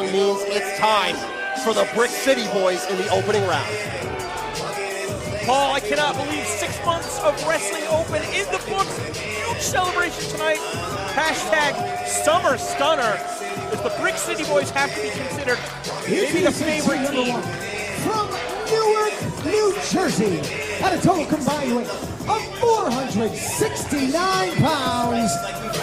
Means it's time for the Brick City Boys in the opening round. Paul, I cannot believe 6 months of Wrestling Open in the books. Huge celebration tonight. Hashtag Summer Stunner. As the Brick City Boys have to be considered maybe the favorite team. From Newark, New Jersey, at a total combined weight of 469 pounds,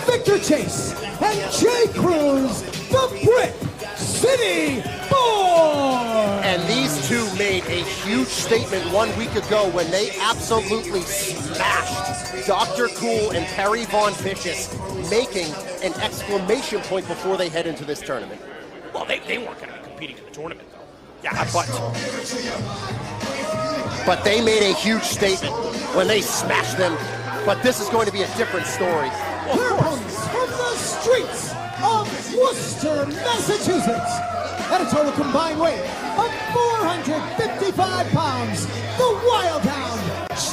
Victor Chase and Jay Cruz, the Brick City Boys! And these two made a huge statement 1 week ago when they absolutely smashed Dr. Cool and Perry Von Vicious, making an exclamation point before they head into this tournament. Well, they weren't going to be competing in the tournament, though. Yeah, but they made a huge statement when they smashed them. But this is going to be a different story. Here comes from the streets of Worcester, Massachusetts, at a total combined weight of 455 pounds, the Wild Hound,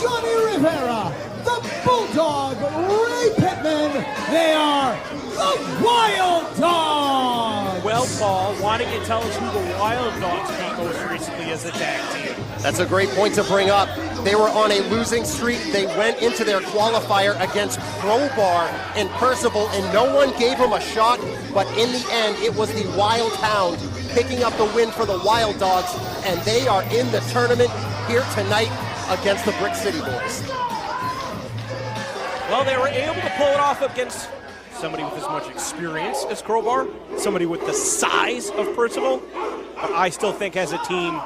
Johnny Rivera, the Bulldog, Ray Pittman. They are the Wild Dogs! Well, Paul, why don't you tell us who the Wild Dogs beat most recently as a tag team? That's a great point to bring up. They were on a losing streak. They went into their qualifier against Crowbar and Percival, and no one gave them a shot. But in the end, it was the Wild Hound picking up the win for the Wild Dogs, and they are in the tournament here tonight against the Brick City Boys. Well, they were able to pull it off against somebody with as much experience as Crowbar, somebody with the size of Percival, but I still think as a team,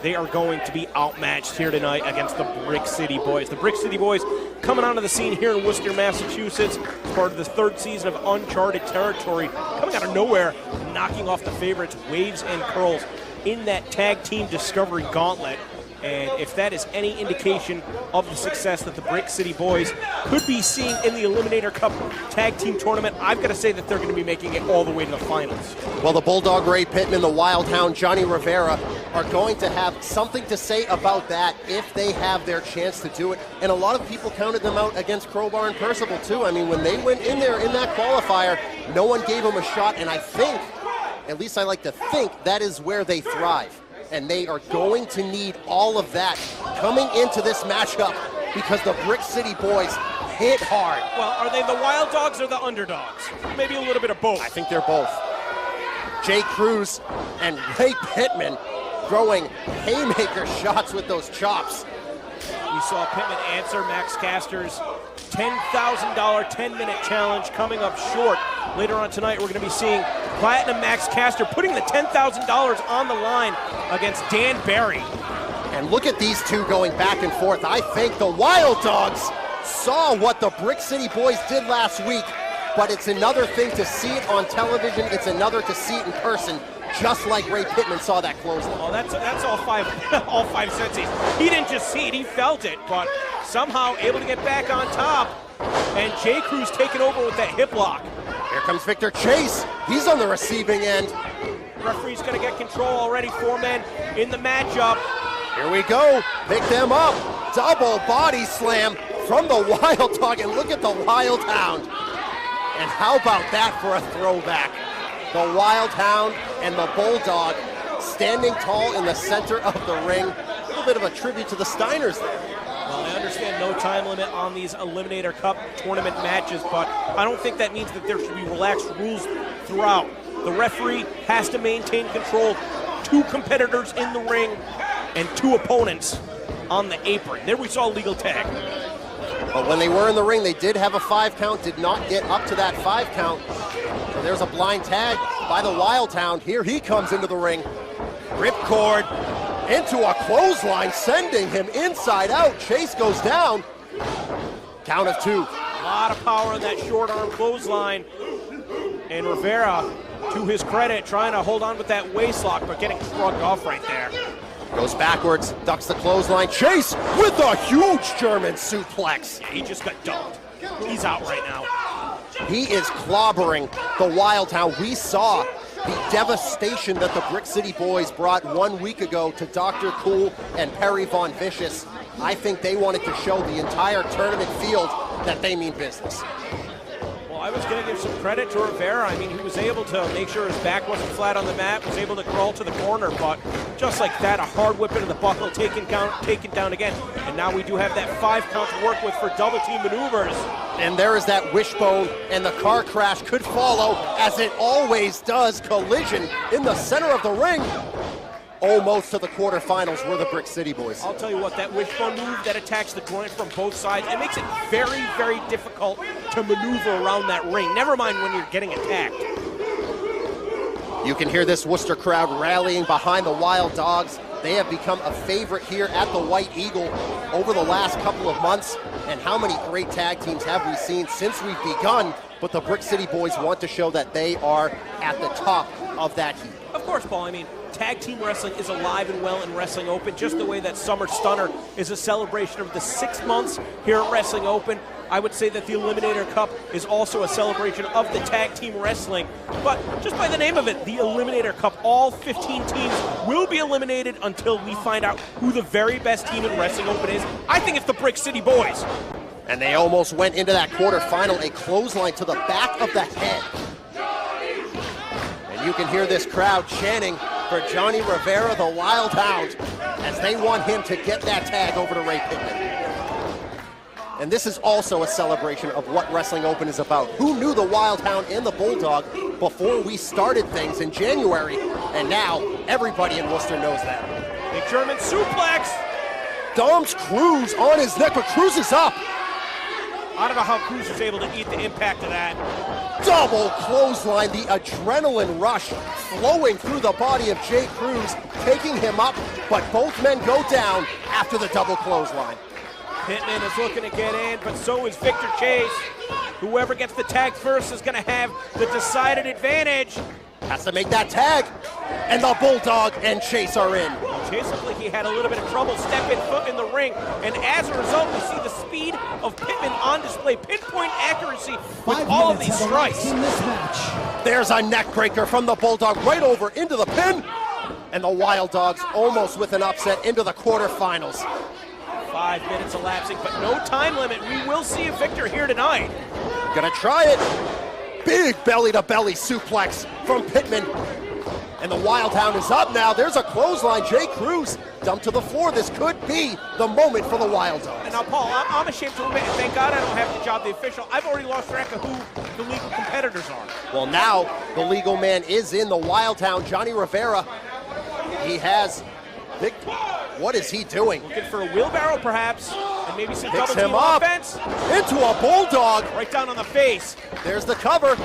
they are going to be outmatched here tonight against the Brick City Boys. The Brick City Boys coming onto the scene here in Worcester, Massachusetts, part of the third season of Uncharted Territory, coming out of nowhere, knocking off the favorites, Waves and Curls, in that Tag Team Discovery Gauntlet. And if that is any indication of the success that the Brick City Boys could be seeing in the Eliminator Cup Tag Team Tournament, I've got to say that they're going to be making it all the way to the finals. Well, the Bulldog Ray Pittman, the Wild Hound Johnny Rivera are going to have something to say about that if they have their chance to do it. And a lot of people counted them out against Crowbar and Percival, too. I mean, when they went in there in that qualifier, no one gave them a shot. And I think, at least I like to think, that is where they thrive. And they are going to need all of that coming into this matchup because the Brick City Boys hit hard. Well, are they the Wild Dogs or the Underdogs? Maybe a little bit of both. I think they're both. Jay Cruz and Ray Pittman throwing haymaker shots with those chops. We saw Pittman answer Max Caster's $10,000 10-minute challenge coming up short. Later on tonight, we're going to be seeing Platinum Max Caster putting the $10,000 on the line against Dan Barry. And look at these two going back and forth. I think the Wild Dogs saw what the Brick City Boys did last week, but it's another thing to see it on television. It's another to see it in person, just like Ray Pittman saw that clothesline. Oh, that's all five senses. He didn't just see it, he felt it, but somehow able to get back on top. And Jay Cruz taking over with that hip lock. Here comes Victor Chase. He's on the receiving end. Referee's going to get control already. 4 men in the matchup. Here we go. Pick them up. Double body slam from the Wild Dog. And look at the Wild Hound. And how about that for a throwback? The Wild Hound and the Bulldog standing tall in the center of the ring. A little bit of a tribute to the Steiners there. Well, I understand no time limit on these Eliminator Cup tournament matches, but I don't think that means that there should be relaxed rules throughout. The referee has to maintain control. 2 competitors in the ring and 2 opponents on the apron. There we saw legal tag. But when they were in the ring, they did have a 5 count, did not get up to that 5 count. So there's a blind tag by the Wild Hound. Here he comes into the ring. Ripcord into a clothesline, sending him inside out. Chase goes down. Count of 2. A lot of power on that short arm clothesline. And Rivera, to his credit, trying to hold on with that waist lock, but getting shrugged off right there. Goes backwards, ducks the clothesline. Chase with a huge German suplex. Yeah, he just got dumped. He's out right now. He is clobbering the Wild Hound. We saw the devastation that the Brick City Boys brought 1 week ago to Dr. Cool and Perry Von Vicious. I think they wanted to show the entire tournament field that they mean business. Well, I was going to give some credit to Rivera. I mean, he was able to make sure his back wasn't flat on the mat, was able to crawl to the corner, but just like that, a hard whip into the buckle, taken down again. And now we do have that 5 count to work with for double team maneuvers. And there is that wishbone, and the car crash could follow, as it always does. Collision in the center of the ring. Almost to the quarterfinals were the Brick City Boys. I'll tell you what, that wishbone move that attacks the groin from both sides, it makes it very, very difficult to maneuver around that ring. Never mind when you're getting attacked. You can hear this Worcester crowd rallying behind the Wild Dogs. They have become a favorite here at the White Eagle over the last couple of months. And how many great tag teams have we seen since we've begun? But the Brick City Boys want to show that they are at the top of that heap. Of course, Paul. I mean, tag team wrestling is alive and well in Wrestling Open, just the way that Summer Stunner is a celebration of the 6 months here at Wrestling Open. I would say that the Eliminator Cup is also a celebration of the tag team wrestling. But just by the name of it, the Eliminator Cup, all 15 teams will be eliminated until we find out who the very best team in Wrestling Open is. I think it's the Brick City Boys. And they almost went into that quarterfinal, a clothesline to the back of the head. And you can hear this crowd chanting for Johnny Rivera, the Wild Hound, as they want him to get that tag over to Ray Pittman. And this is also a celebration of what Wrestling Open is about. Who knew the Wild Hound and the Bulldog before we started things in January? And now everybody in Worcester knows that. Big German suplex. Dom's Cruz on his neck, but Cruz is up. I don't know how Cruz was able to eat the impact of that. Double clothesline, the adrenaline rush flowing through the body of Jay Cruz, taking him up, but both men go down after the double clothesline. Pittman is looking to get in, but so is Victor Chase. Whoever gets the tag first is going to have the decided advantage. Has to make that tag, and the Bulldog and Chase are in. Chase looked like he had a little bit of trouble stepping foot in the ring, and as a result, we see the speed of Pittman on display, pinpoint accuracy with all of these strikes. In this match. There's a neck breaker from the Bulldog right over into the pin, and the Wild Dogs almost with an upset into the quarterfinals. 5 minutes elapsing, but no time limit. We will see a victor here tonight. Gonna try it. Big belly-to-belly suplex from Pittman. And the Wild Hound is up now. There's a clothesline. Jay Cruz dumped to the floor. This could be the moment for the Wild Dogs. And now, Paul, I'm ashamed to admit, and thank God I don't have to job the official. I've already lost track of who the legal competitors are. Well, now the legal man is in, the Wild Hound, Johnny Rivera. He has big. What is he doing? Looking for a wheelbarrow, perhaps, and maybe some Picks double him team up offense. into a Bulldog. Right down on the face. There's the cover.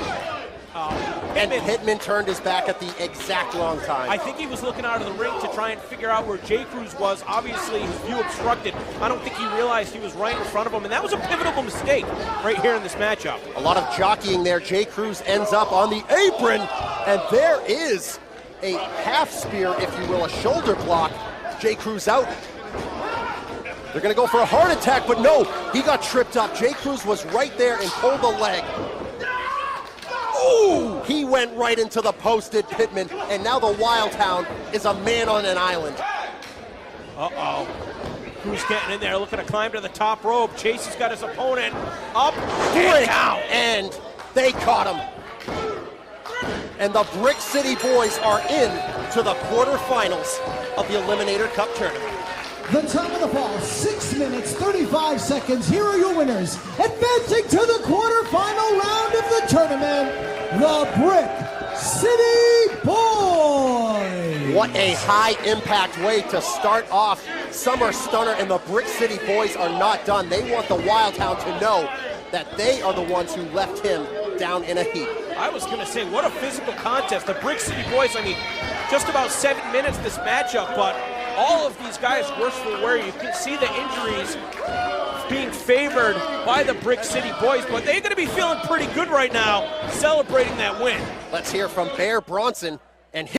And Pittman. Pittman turned his back at the exact wrong time. I think he was looking out of the ring to try and figure out where Jay Cruz was. Obviously, his view obstructed. I don't think he realized he was right in front of him, and that was a pivotal mistake right here in this matchup. A lot of jockeying there. Jay Cruz ends up on the apron, and there is a half spear, if you will, a shoulder block. Jay Cruz out. They're going to go for a heart attack, but no, he got tripped up. Jay Cruz was right there and pulled the leg. Ooh, he went right into the posted Pittman, and now the Wild Hound is a man on an island. Uh-oh. Cruz getting in there, looking to climb to the top rope. Chase has got his opponent up and down. And they caught him. And the Brick City Boys are in to the quarterfinals of the Eliminator Cup tournament. The time of the fall, 6 minutes, 35 seconds. Here are your winners. Advancing to the quarterfinal round of the tournament, the Brick City Boys. What a high-impact way to start off Summer Stunner, and the Brick City Boys are not done. They want the Wild Hound to know that they are the ones who left him down in a heap. I was going to say, what a physical contest. The Brick City Boys, I mean, just about 7 minutes this matchup, but all of these guys worse for wear. You can see the injuries being favored by the Brick City Boys, but they're going to be feeling pretty good right now, celebrating that win. Let's hear from Bear Bronson and his